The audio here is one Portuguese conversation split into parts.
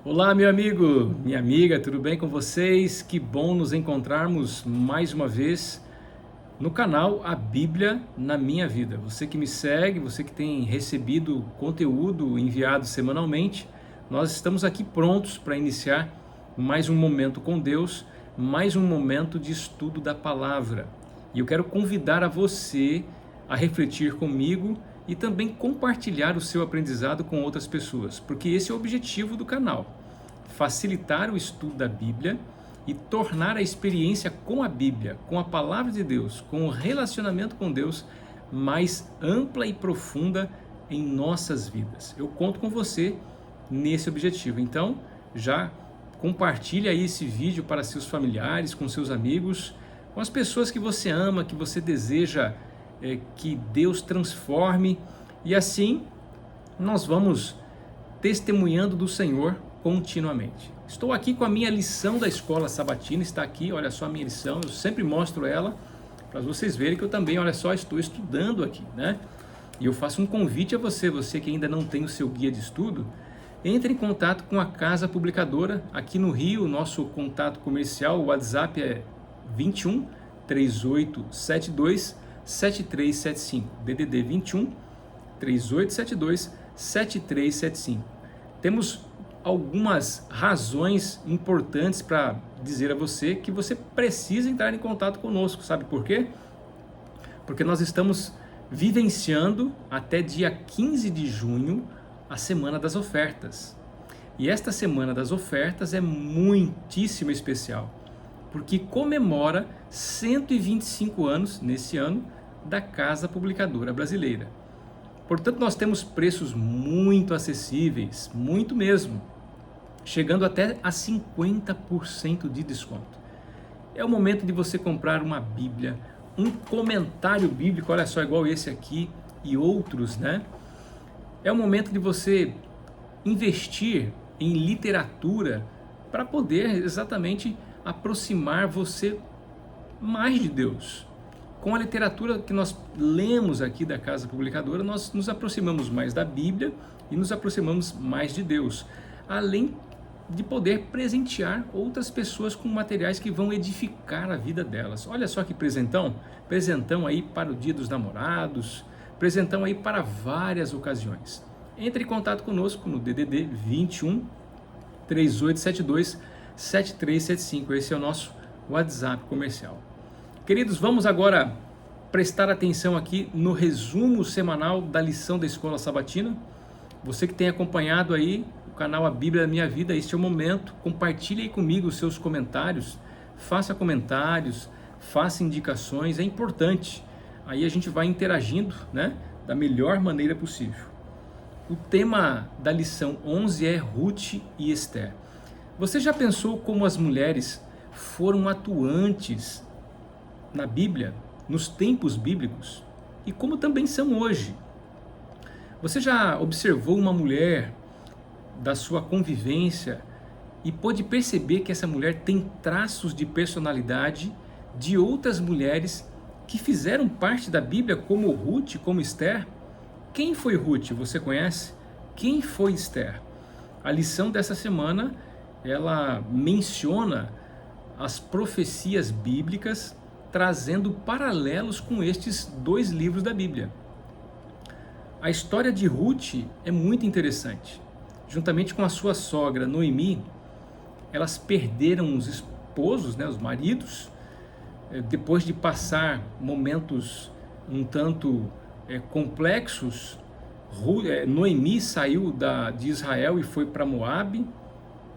Olá, meu amigo, minha amiga, tudo bem com vocês? Que bom nos encontrarmos mais uma vez no canal A Bíblia na Minha Vida. Você que me segue, você que tem recebido conteúdo enviado semanalmente, nós estamos aqui prontos para iniciar mais um momento com Deus, mais um momento de estudo da palavra. E eu quero convidar a você a refletir comigo e também compartilhar o seu aprendizado com outras pessoas, porque esse é o objetivo do canal: facilitar o estudo da Bíblia e tornar a experiência com a Bíblia, com a palavra de Deus, com o relacionamento com Deus mais ampla e profunda em nossas vidas. Eu conto com você nesse objetivo. Então, já compartilhe aí esse vídeo para seus familiares, com seus amigos, com as pessoas que você ama, que você deseja que Deus transforme, e assim nós vamos testemunhando do Senhor continuamente. Estou aqui com a minha lição da escola sabatina, está aqui, olha só a minha lição, eu sempre mostro ela para vocês verem que eu também, olha só, estou estudando aqui, né? E eu faço um convite a você, você que ainda não tem o seu guia de estudo, entre em contato com a Casa Publicadora, aqui no Rio. O nosso contato comercial, o WhatsApp é 21 3872 7375, DDD 21 3872 7375. Temos algumas razões importantes para dizer a você que você precisa entrar em contato conosco. Sabe por quê? Porque nós estamos vivenciando até dia 15 de junho a Semana das Ofertas. E esta Semana das Ofertas é muitíssimo especial, porque comemora 125 anos, nesse ano, da Casa Publicadora Brasileira. Portanto, nós temos preços muito acessíveis, muito mesmo, chegando até a 50% de desconto. É o momento de você comprar uma Bíblia, um comentário bíblico, olha só, igual esse aqui e outros, né? É o momento de você investir em literatura para poder exatamente aproximar você mais de Deus. Com a literatura que nós lemos aqui da Casa Publicadora, nós nos aproximamos mais da Bíblia e nos aproximamos mais de Deus, além de poder presentear outras pessoas com materiais que vão edificar a vida delas. Olha só que presentão, presentão aí para o Dia dos Namorados, presentão aí para várias ocasiões. Entre em contato conosco no DDD 21 3872 7375, esse é o nosso WhatsApp comercial. Queridos, vamos agora prestar atenção aqui no resumo semanal da lição da Escola Sabatina. Você que tem acompanhado aí o canal A Bíblia da Minha Vida, este é o momento. Compartilhe aí comigo os seus comentários, faça comentários, faça indicações, é importante. Aí a gente vai interagindo, né, da melhor maneira possível. O tema da lição 11 é Ruth e Esther. Você já pensou como as mulheres foram atuantes na Bíblia, nos tempos bíblicos, e como também são hoje? Você já observou uma mulher da sua convivência e pôde perceber que essa mulher tem traços de personalidade de outras mulheres que fizeram parte da Bíblia, como Ruth, como Esther? Quem foi Ruth? Você conhece? Quem foi Esther? A lição dessa semana, ela menciona as profecias bíblicas, trazendo paralelos com estes dois livros da Bíblia. A história de Ruth é muito interessante. Juntamente com a sua sogra Noemi, elas perderam os esposos, né, os maridos, depois de passar momentos um tanto complexos. Noemi saiu de Israel e foi para Moabe,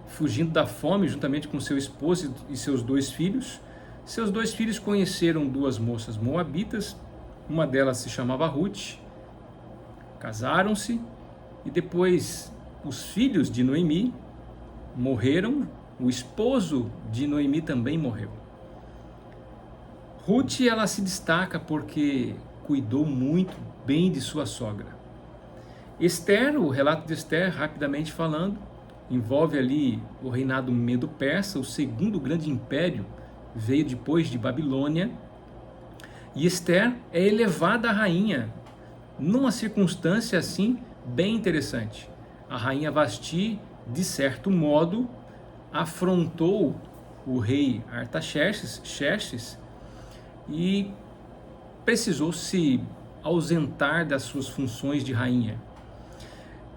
fugindo da fome juntamente com seu esposo e seus dois filhos. Seus dois filhos conheceram duas moças moabitas, uma delas se chamava Ruth, casaram-se e depois os filhos de Noemi morreram, o esposo de Noemi também morreu. Ruth, ela se destaca porque cuidou muito bem de sua sogra. Esther, o relato de Esther, rapidamente falando, envolve ali o reinado Medo-Persa, o segundo grande império, veio depois de Babilônia, e Esther é elevada a rainha, numa circunstância assim bem interessante. A rainha Vasti de certo modo, afrontou o rei Artaxerxes e precisou se ausentar das suas funções de rainha.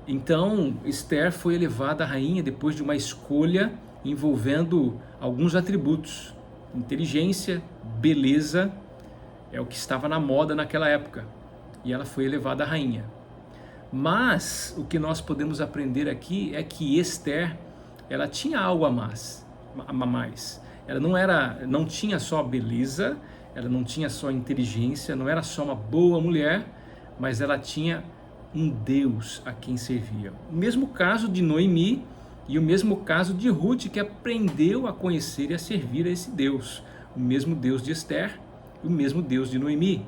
Então, Esther foi elevada a rainha depois de uma escolha envolvendo alguns atributos: inteligência, beleza, é o que estava na moda naquela época, e ela foi elevada a rainha. Mas o que nós podemos aprender aqui é que Esther, ela tinha algo a mais. Ela não tinha só beleza, ela não tinha só inteligência, não era só uma boa mulher, mas ela tinha um Deus a quem servia. O mesmo caso de Noemi e o mesmo caso de Ruth, que aprendeu a conhecer e a servir a esse Deus. O mesmo Deus de Esther e o mesmo Deus de Noemi.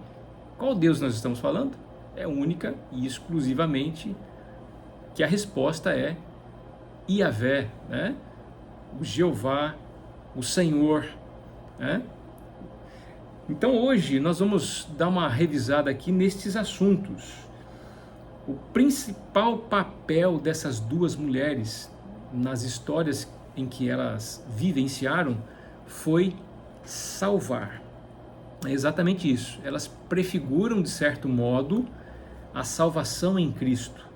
Qual Deus nós estamos falando? É única e exclusivamente que a resposta é Yahvé, né? O Jeová, o Senhor, né? Então hoje nós vamos dar uma revisada aqui nestes assuntos. O principal papel dessas duas mulheres nas histórias em que elas vivenciaram foi salvar. É exatamente isso. Elas prefiguram, de certo modo, a salvação em Cristo.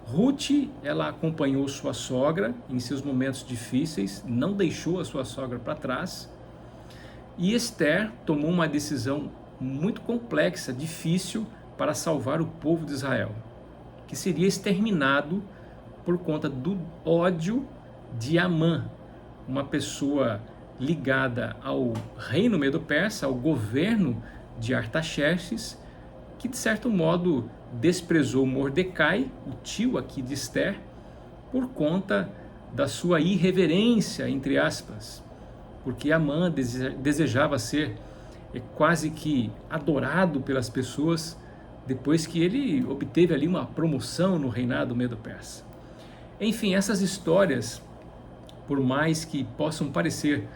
Ruth, ela acompanhou sua sogra em seus momentos difíceis, não deixou a sua sogra para trás. E Esther tomou uma decisão muito complexa, difícil, para salvar o povo de Israel, que seria exterminado por conta do ódio de Amã, uma pessoa ligada ao reino medo-persa, ao governo de Artaxerxes, que de certo modo desprezou Mordecai, o tio aqui de Esther, por conta da sua irreverência, entre aspas, porque Amã desejava ser quase que adorado pelas pessoas depois que ele obteve ali uma promoção no reinado medo-persa. Enfim, essas histórias, por mais que possam parecer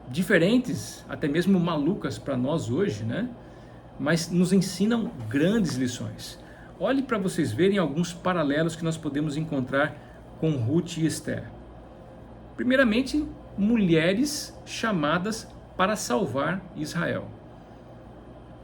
diferentes, até mesmo malucas para nós hoje, né? Mas nos ensinam grandes lições. Olhe para vocês verem alguns paralelos que nós podemos encontrar com Ruth e Esther. Primeiramente, mulheres chamadas para salvar Israel.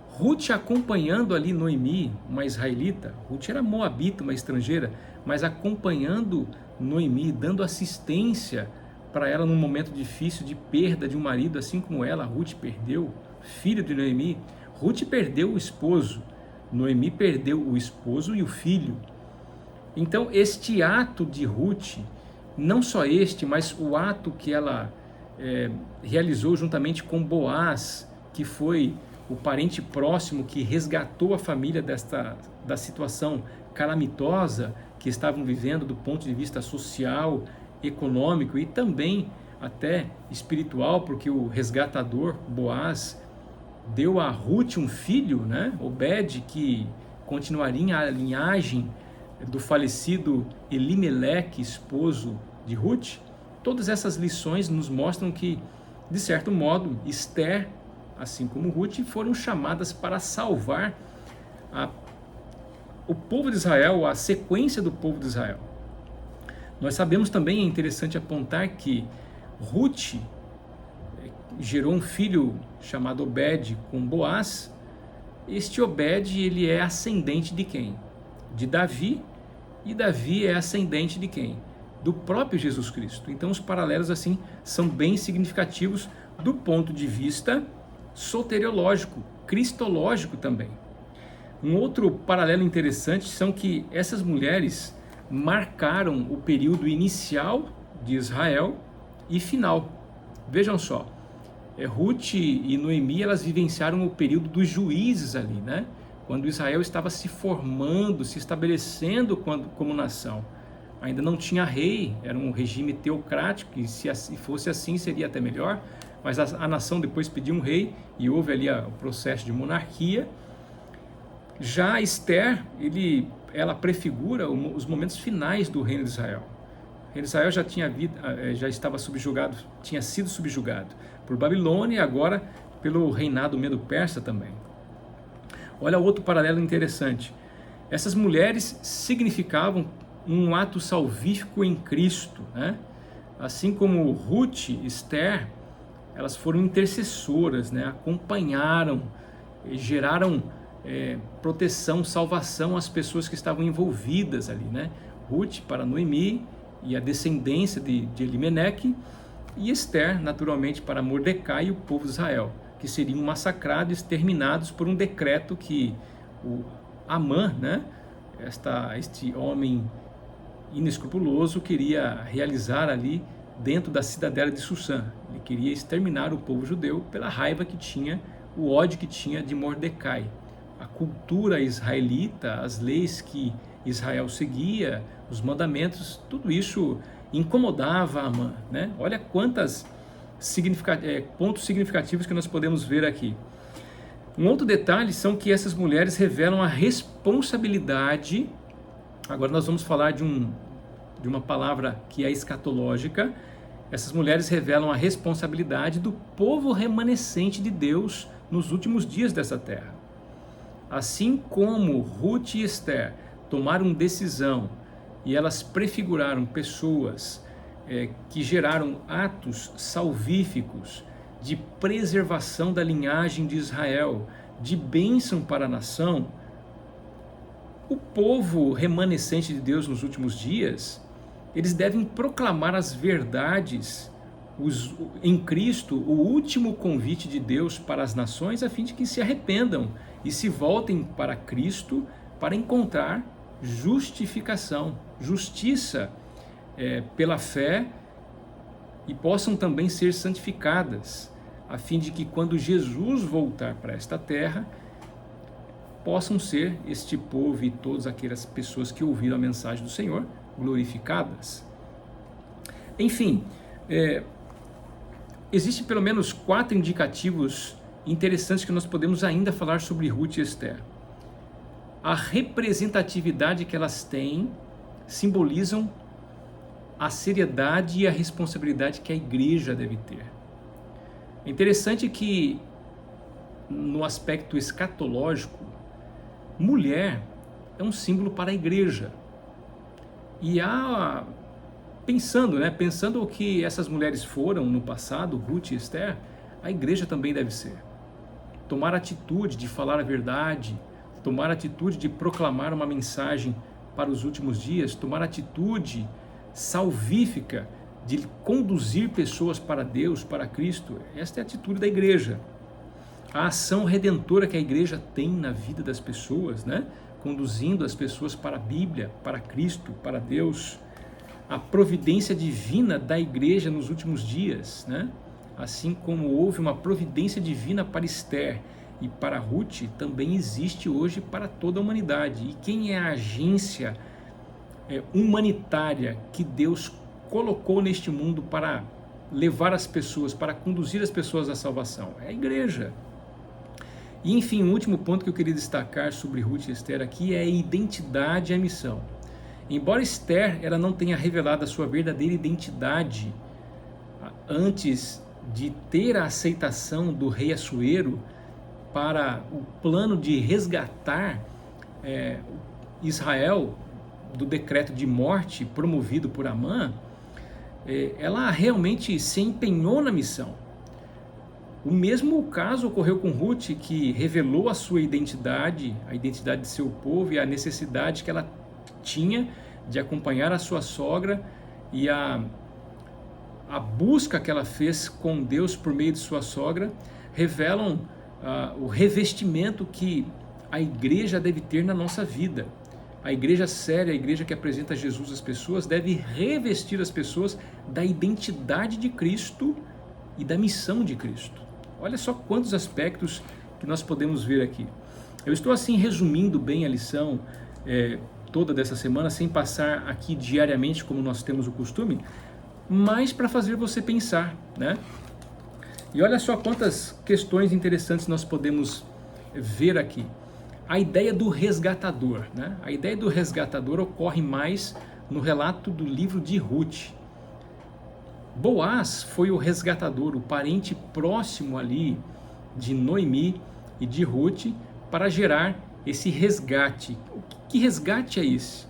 Ruth acompanhando ali Noemi, uma israelita. Ruth era moabita, uma estrangeira, mas acompanhando Noemi, dando assistência para ela num momento difícil de perda de um marido, assim como ela, Ruth perdeu, filho de Noemi. Ruth perdeu o esposo, Noemi perdeu o esposo e o filho. Então este ato de Ruth, não só este, mas o ato que ela realizou juntamente com Boaz, que foi o parente próximo que resgatou a família da situação calamitosa que estavam vivendo do ponto de vista social, econômico e também até espiritual, porque o resgatador, Boaz, deu a Ruth um filho, né? Obed, que continuaria a linhagem do falecido Elimeleque, esposo de Ruth. Todas essas lições nos mostram que, de certo modo, Esther, assim como Ruth, foram chamadas para salvar o povo de Israel, a sequência do povo de Israel. Nós sabemos também, é interessante apontar que Ruth gerou um filho chamado Obed com Boaz. Este Obed, ele é ascendente de quem? De Davi, e Davi é ascendente de quem? Do próprio Jesus Cristo. Então os paralelos assim são bem significativos do ponto de vista soteriológico, cristológico também. Um outro paralelo interessante são que essas mulheres marcaram o período inicial de Israel e final. Vejam só, Ruth e Noemi, elas vivenciaram o período dos juízes ali, né? Quando Israel estava se formando, se estabelecendo como nação. Ainda não tinha rei, era um regime teocrático, e se fosse assim seria até melhor, mas a nação depois pediu um rei e houve ali o processo de monarquia. Já Esther, ela prefigura os momentos finais do reino de Israel. O reino de Israel já estava subjugado, tinha sido subjugado por Babilônia e agora pelo reinado medo-persa também. Olha outro paralelo interessante. Essas mulheres significavam um ato salvífico em Cristo, né? Assim como Ruth e Esther, elas foram intercessoras, né? Acompanharam, geraram proteção, salvação às pessoas que estavam envolvidas ali, né? Ruth para Noemi e a descendência de Elimelec, e Esther, naturalmente, para Mordecai e o povo de Israel, que seriam massacrados, exterminados por um decreto que o Amã, né? Este homem inescrupuloso, queria realizar ali dentro da cidadela de Susã. Ele queria exterminar o povo judeu pela raiva que tinha, o ódio que tinha de Mordecai. A cultura israelita, as leis que Israel seguia, os mandamentos, tudo isso incomodava Amã, né? Olha quantos pontos significativos que nós podemos ver aqui. Um outro detalhe são que essas mulheres revelam a responsabilidade. Agora nós vamos falar de uma palavra que é escatológica. Essas mulheres revelam a responsabilidade do povo remanescente de Deus nos últimos dias dessa terra. Assim como Ruth e Esther tomaram decisão e elas prefiguraram pessoas que geraram atos salvíficos de preservação da linhagem de Israel, de bênção para a nação, o povo remanescente de Deus nos últimos dias, eles devem proclamar as verdades em Cristo, o último convite de Deus para as nações, a fim de que se arrependam e se voltem para Cristo para encontrar justificação, justiça pela fé, e possam também ser santificadas, a fim de que quando Jesus voltar para esta terra, possam ser este povo e todas aquelas pessoas que ouviram a mensagem do Senhor glorificadas. Enfim, existem pelo menos 4 indicativos interessantes que nós podemos ainda falar sobre Ruth e Esther. A representatividade que elas têm simbolizam a seriedade e a responsabilidade que a igreja deve ter. É interessante que, no aspecto escatológico, mulher é um símbolo para a igreja. E pensando o que essas mulheres foram no passado, Ruth e Esther, a igreja também deve ser. Tomar atitude de falar a verdade, tomar atitude de proclamar uma mensagem para os últimos dias, tomar atitude salvífica de conduzir pessoas para Deus, para Cristo. Esta é a atitude da igreja. A ação redentora que a igreja tem na vida das pessoas, né? Conduzindo as pessoas para a Bíblia, para Cristo, para Deus. A providência divina da igreja nos últimos dias, né? Assim como houve uma providência divina para Esther e para Ruth, também existe hoje para toda a humanidade. E quem é a agência humanitária que Deus colocou neste mundo para levar as pessoas, para conduzir as pessoas à salvação? É a igreja. E enfim, o último ponto que eu queria destacar sobre Ruth e Esther aqui é a identidade e a missão. Embora Esther ela não tenha revelado a sua verdadeira identidade antes de ter a aceitação do rei Assuero para o plano de resgatar Israel do decreto de morte promovido por Amã, ela realmente se empenhou na missão. O mesmo caso ocorreu com Ruth, que revelou a sua identidade, a identidade de seu povo e a necessidade que ela tinha de acompanhar a sua sogra, e a busca que ela fez com Deus por meio de sua sogra revelam o revestimento que a igreja deve ter na nossa vida. A igreja séria, a igreja que apresenta Jesus às pessoas, deve revestir as pessoas da identidade de Cristo e da missão de Cristo. Olha só quantos aspectos que nós podemos ver aqui. Eu estou assim resumindo bem a lição toda dessa semana, sem passar aqui diariamente como nós temos o costume, mas para fazer você pensar, né? E olha só quantas questões interessantes nós podemos ver aqui. A ideia do resgatador, né? A ideia do resgatador ocorre mais no relato do livro de Ruth. Boaz foi o resgatador, o parente próximo ali de Noemi e de Ruth, para gerar esse resgate. Que resgate é esse?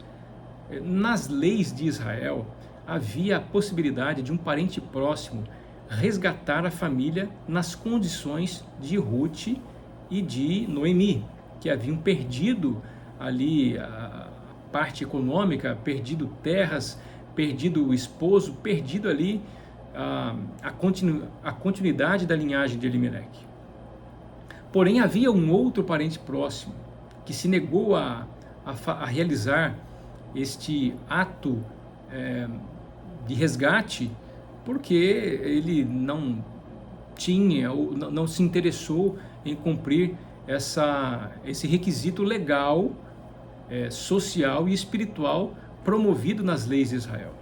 nas leis de Israel havia a possibilidade de um parente próximo resgatar a família nas condições de Ruth e de Noemi, que haviam perdido ali a parte econômica, perdido terras, perdido o esposo, perdido ali a continuidade da linhagem de Elimeleque. Porém, havia um outro parente próximo que se negou a realizar este ato de resgate, porque ele não tinha, ou não se interessou em cumprir esse requisito legal, social e espiritual promovido nas leis de Israel.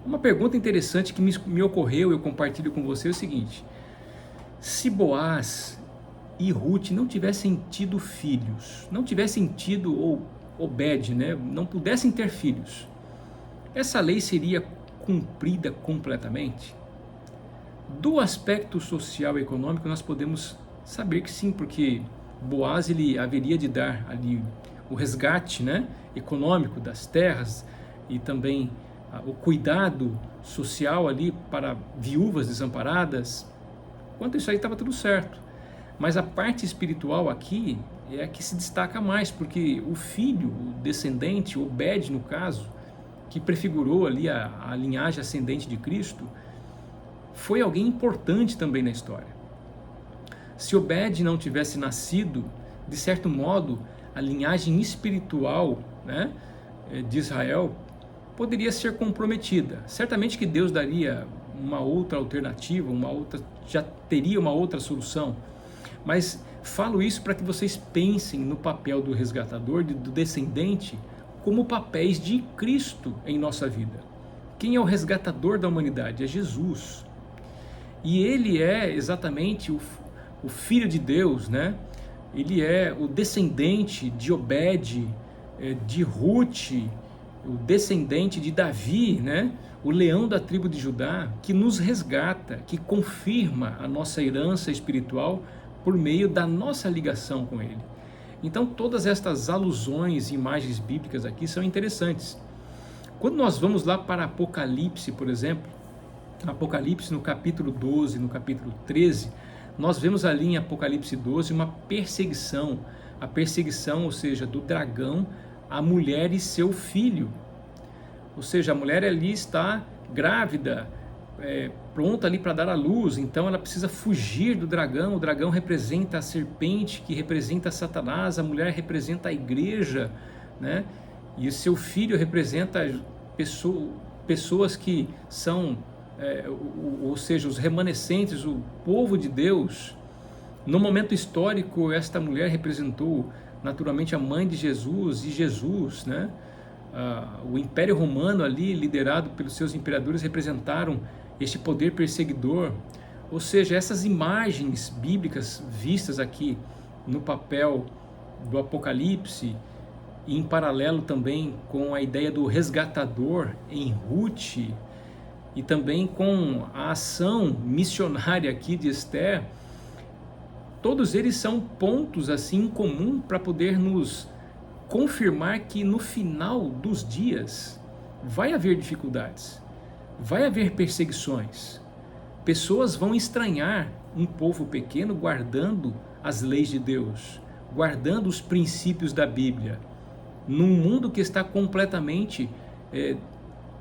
Uma pergunta interessante que me ocorreu, eu compartilho com você, é o seguinte: se Boaz e Ruth não tivessem tido filhos, não tivessem tido, ou Obed, né, não pudessem ter filhos, essa lei seria cumprida completamente? Do aspecto social e econômico, nós podemos saber que sim, porque Boaz ele haveria de dar ali o resgate, né, econômico das terras e também o cuidado social ali para viúvas desamparadas. Quanto a isso aí estava tudo certo. Mas a parte espiritual aqui é a que se destaca mais, porque o filho, o descendente, Obed no caso, que prefigurou ali a linhagem ascendente de Cristo, foi alguém importante também na história. Se Obed não tivesse nascido, de certo modo, a linhagem espiritual, né, de Israel poderia ser comprometida. Certamente que Deus daria uma outra alternativa, já teria uma outra solução. Mas falo isso para que vocês pensem no papel do resgatador, do descendente, como papéis de Cristo em nossa vida. Quem é o resgatador da humanidade? É Jesus. E ele é exatamente o Filho de Deus, né? Ele é o descendente de Obed, de Ruth, o descendente de Davi, né? O leão da tribo de Judá, que nos resgata, que confirma a nossa herança espiritual por meio da nossa ligação com ele. Então todas estas alusões e imagens bíblicas aqui são interessantes. Quando nós vamos lá para Apocalipse, por exemplo, Apocalipse no capítulo 12, no capítulo 13, nós vemos ali em Apocalipse 12 uma perseguição, a perseguição, ou seja, do dragão à mulher e seu filho. Ou seja, a mulher ali está grávida, pronta ali para dar à luz, então ela precisa fugir do dragão. O dragão representa a serpente, que representa Satanás, a mulher representa a igreja, né? E o seu filho representa pessoas que são, ou seja, os remanescentes, o povo de Deus. No momento histórico, esta mulher representou naturalmente a mãe de Jesus, e Jesus, né? O Império Romano ali, liderado pelos seus imperadores, representaram este poder perseguidor. Ou seja, essas imagens bíblicas vistas aqui no papel do Apocalipse, e em paralelo também com a ideia do resgatador em Ruth, e também com a ação missionária aqui de Esther, todos eles são pontos assim em comum para poder nos confirmar que no final dos dias vai haver dificuldades, vai haver perseguições. Pessoas vão estranhar um povo pequeno guardando as leis de Deus, guardando os princípios da Bíblia, num mundo que está completamente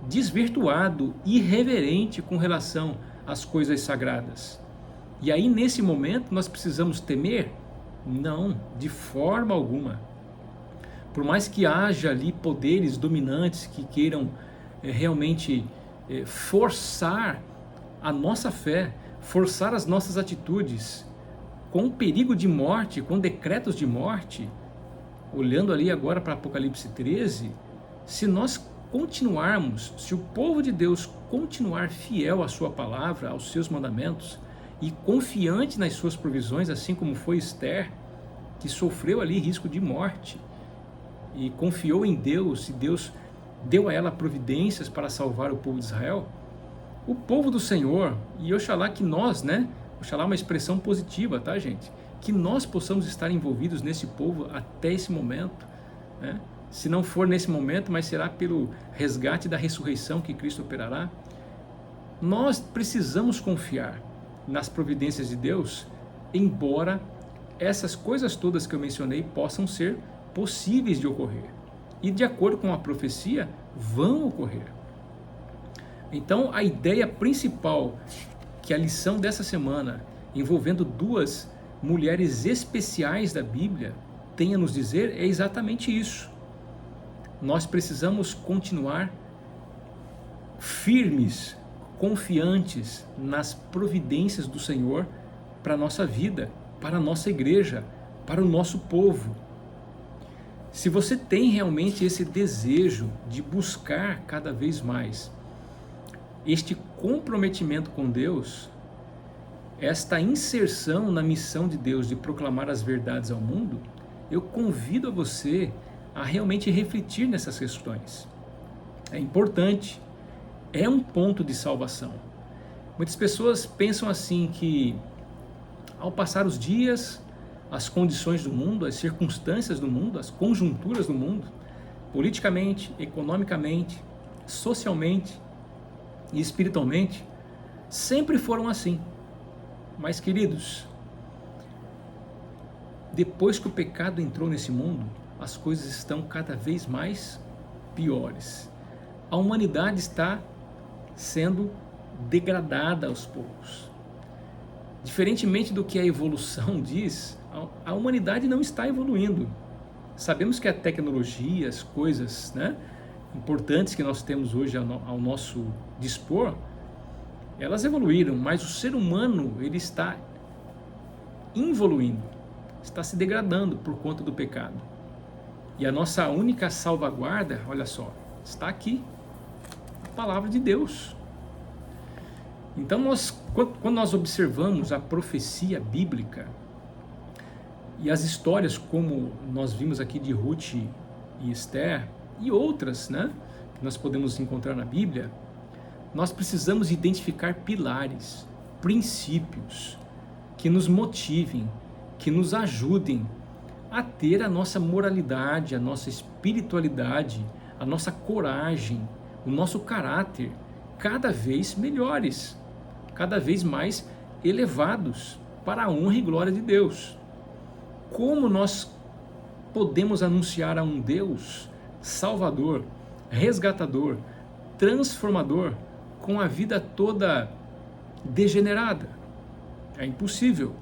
desvirtuado, irreverente com relação às coisas sagradas. E aí, nesse momento, nós precisamos temer? Não, de forma alguma. Por mais que haja ali poderes dominantes que queiram realmente forçar a nossa fé, forçar as nossas atitudes, com perigo de morte, com decretos de morte, olhando ali agora para Apocalipse 13, se nós continuarmos, se o povo de Deus continuar fiel à sua palavra, aos seus mandamentos, e confiante nas suas provisões, assim como foi Esther, que sofreu ali risco de morte, e confiou em Deus, e Deus deu a ela providências para salvar o povo de Israel, o povo do Senhor, e oxalá que nós, né, oxalá uma expressão positiva, tá, gente? Que nós possamos estar envolvidos nesse povo até esse momento, né? se não for nesse momento, mas será pelo resgate da ressurreição que Cristo operará. Nós precisamos confiar nas providências de Deus, embora essas coisas todas que eu mencionei possam ser possíveis de ocorrer. E de acordo com a profecia, vão ocorrer. Então, a ideia principal que a lição dessa semana, envolvendo duas mulheres especiais da Bíblia, tem a nos dizer é exatamente isso. Nós precisamos continuar firmes, confiantes nas providências do Senhor para a nossa vida, para a nossa igreja, para o nosso povo. Se você tem realmente esse desejo de buscar cada vez mais este comprometimento com Deus, esta inserção na missão de Deus de proclamar as verdades ao mundo, eu convido a você a realmente refletir nessas questões. É importante, é um ponto de salvação. Muitas pessoas pensam assim que ao passar os dias, as condições do mundo, as circunstâncias do mundo, as conjunturas do mundo, politicamente, economicamente, socialmente e espiritualmente, sempre foram assim. Mas, queridos, depois que o pecado entrou nesse mundo, as coisas estão cada vez mais piores. A humanidade está sendo degradada aos poucos. Diferentemente do que a evolução diz, a humanidade não está evoluindo. Sabemos que a tecnologia, as coisas, importantes que nós temos hoje ao nosso dispor, elas evoluíram, mas o ser humano ele está involuindo, está se degradando por conta do pecado. E a nossa única salvaguarda, olha só, está aqui, a palavra de Deus. Então, quando nós observamos a profecia bíblica e as histórias como nós vimos aqui de Ruth e Esther e outras, que nós podemos encontrar na Bíblia, nós precisamos identificar pilares, princípios que nos motivem, que nos ajudem a ter a nossa moralidade, a nossa espiritualidade, a nossa coragem, o nosso caráter cada vez melhores, cada vez mais elevados para a honra e glória de Deus. Como nós podemos anunciar a um Deus salvador, resgatador, transformador, com a vida toda degenerada? É impossível.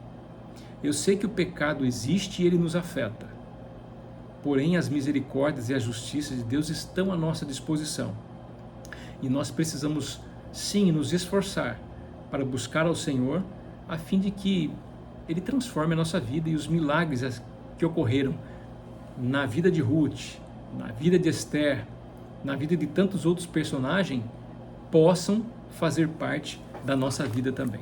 Eu sei que o pecado existe e ele nos afeta. Porém, as misericórdias e a justiça de Deus estão à nossa disposição. E nós precisamos, sim, nos esforçar para buscar ao Senhor, a fim de que Ele transforme a nossa vida e os milagres que ocorreram na vida de Ruth, na vida de Esther, na vida de tantos outros personagens, possam fazer parte da nossa vida também.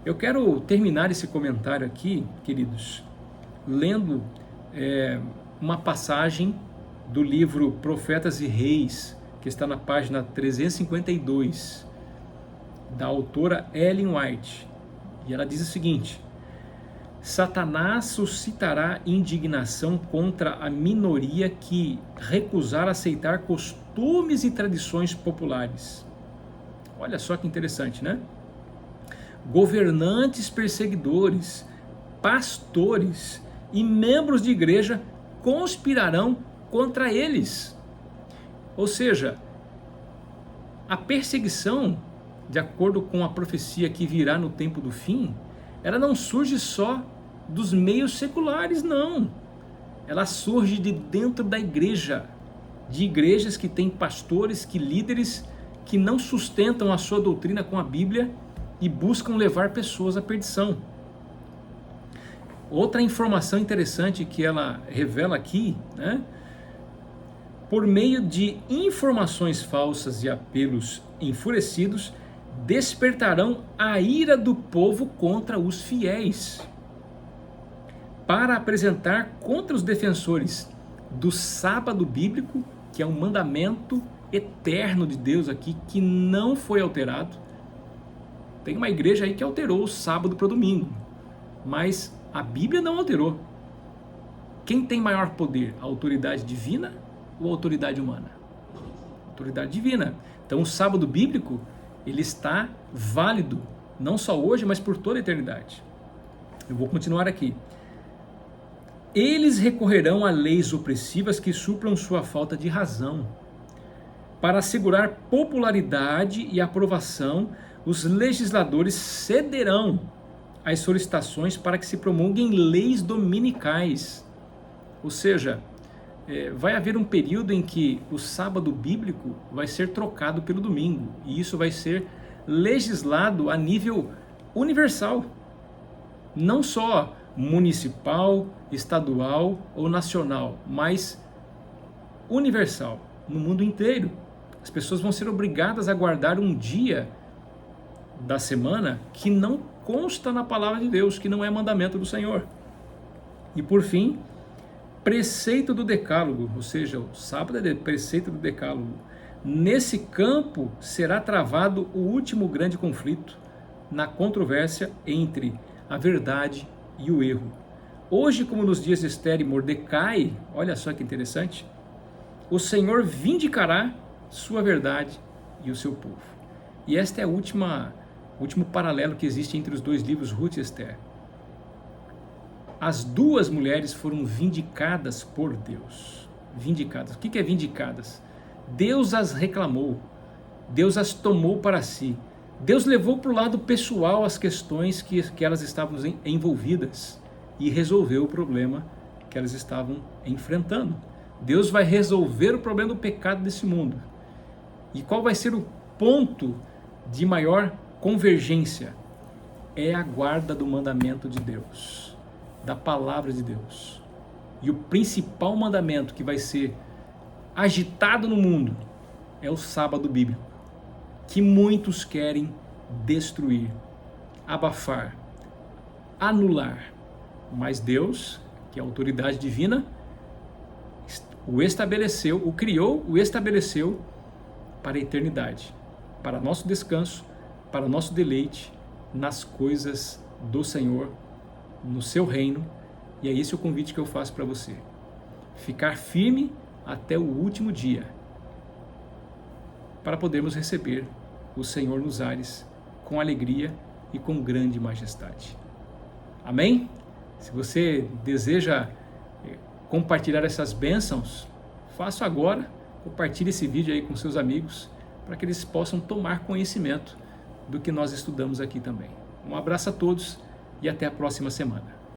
Eu quero terminar esse comentário aqui, queridos, lendo uma passagem do livro Profetas e Reis, que está na página 352, da autora Ellen White. E ela diz o seguinte: Satanás suscitará indignação contra a minoria que recusar aceitar costumes e tradições populares. Olha só que interessante, né? Governantes perseguidores, pastores e membros de igreja conspirarão contra eles. Ou seja, a perseguição, de acordo com a profecia que virá no tempo do fim, ela não surge só dos meios seculares, não. Ela surge de dentro da igreja, de igrejas que têm pastores, que líderes que não sustentam a sua doutrina com a Bíblia e buscam levar pessoas à perdição. Outra informação interessante que ela revela aqui, por meio de informações falsas e apelos enfurecidos, despertarão a ira do povo contra os fiéis, para apresentar contra os defensores do sábado bíblico, que é um mandamento eterno de Deus aqui, que não foi alterado. Tem uma igreja aí que alterou o sábado para o domingo, mas a Bíblia não alterou. Quem tem maior poder? A autoridade divina ou autoridade humana? Autoridade divina. Então o sábado bíblico, ele está válido, não só hoje, mas por toda a eternidade. Eu vou continuar aqui. Eles recorrerão a leis opressivas que supram sua falta de razão. Para assegurar popularidade e aprovação, os legisladores cederão às solicitações para que se promulguem leis dominicais. Ou seja, vai haver um período em que o sábado bíblico vai ser trocado pelo domingo, e isso vai ser legislado a nível universal, não só municipal, estadual ou nacional, mas universal, no mundo inteiro. As pessoas vão ser obrigadas a guardar um dia da semana que não consta na palavra de Deus, que não é mandamento do Senhor. E por fim, preceito do decálogo, ou seja, o sábado é preceito do decálogo. Nesse campo será travado o último grande conflito na controvérsia entre a verdade e o erro. Hoje, como nos dias de Esther e Mordecai, olha só que interessante, o Senhor vindicará sua verdade e o seu povo. E esta é o último paralelo que existe entre os dois livros, Ruth e Esther. As duas mulheres foram vindicadas por Deus. Vindicadas. O que é vindicadas? Deus as reclamou. Deus as tomou para si. Deus levou para o lado pessoal as questões que elas estavam envolvidas e resolveu o problema que elas estavam enfrentando. Deus vai resolver o problema do pecado desse mundo. E qual vai ser o ponto de maior convergência? É a guarda do mandamento de Deus, da palavra de Deus. E o principal mandamento que vai ser agitado no mundo é o sábado bíblico, que muitos querem destruir, abafar, anular. Mas Deus, que é a autoridade divina, o estabeleceu, o criou, o estabeleceu para a eternidade, para nosso descanso, para nosso deleite nas coisas do Senhor, no seu reino. E é esse o convite que eu faço para você. Ficar firme até o último dia, para podermos receber o Senhor nos ares com alegria e com grande majestade. Amém? Se você deseja compartilhar essas bênçãos, faça agora, compartilhe esse vídeo aí com seus amigos, para que eles possam tomar conhecimento do que nós estudamos aqui também. Um abraço a todos e até a próxima semana.